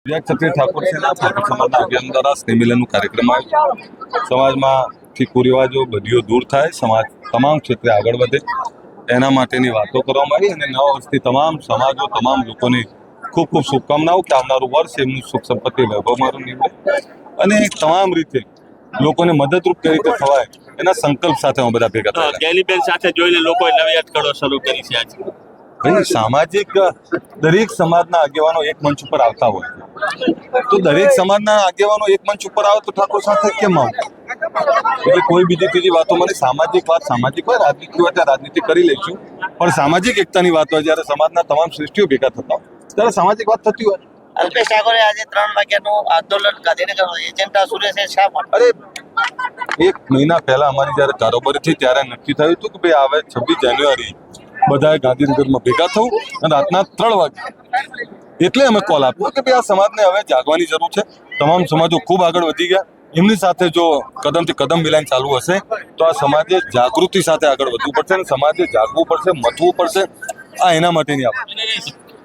ક્ષત્રિય ઠાકોર સેના ઠાકોર સમાજના અભિયાન દ્વારા સ્નેહ મિલનનું કાર્યક્રમ આવ્યો। સમાજમાંથી કુરિવાજો બદીઓ દૂર થાય, સમાજ તમામ ક્ષેત્રે આગળ વધે એના માટેની વાતો કરવામાં આવી અને નવા વર્ષથી તમામ સમાજો તમામ લોકોને ખૂબ ખૂબ શુભકામનાઓ કે આવનારું વર્ષ એમનું સુખ સંપત્તિ વૈભવમાં નીવડે અને તમામ રીતે લોકોને મદદરૂપ કઈ રીતે થવાય એના સંકલ્પ સાથે અમે બધા ભેગા થયા। ગેલીબેન સાથે જોઈને લોકોએ નવી અટકળો શરૂ કરી છે આજે। ભાઈ સામાજિક દરેક સમાજના આગેવાનો એક મંચ ઉપર આવતા હોય તો દરેક સમાજના આગેવાનો એક મંચ ઉપર આવે તો ઠાકોર સાથે કેમ આવું? એટલે કોઈ બીજી ત્રીજી વાતો મને સામાજિક વાત સામાજિક હોય, રાજનીતિ હોય ત્યારે રાજનીતિ કરી લઈશું, પણ સામાજિક એકતાની વાત હોય જ્યારે સમાજના તમામ શ્રેષ્ઠીઓ ભેગા થતા હોય ત્યારે સામાજિક વાત થતી હોય। અલ્પેશ ઠાકોરે આજે 3 વાગ્યાનું આંદોલન ગાંધીનગર એજન્ડા સુરેશે શા માટે? અરે એક મહિના પહેલા અમારી જ્યારે કારોબારી થઈ ત્યારે નક્કી થયું હતું કે ભાઈ આવે 26 જાન્યુઆરી બધાએ ગાંધીનગરમાં ભેગા થવું અને રાતના 3 વાગે એટલે અમે કોલ આપ્યો કે ભાઈ આ સમાજને હવે જાગવાની જરૂર છે। તમામ સમાજો ખૂબ આગળ વધી ગયા, એમની સાથે જો કદમથી કદમ મિલાઈને ચાલુ હશે તો આ સમાજે જાગૃતિ સાથે આગળ વધવું પડશે અને સમાજે જાગવું પડશે, મથવું પડશે। આ એના માટેની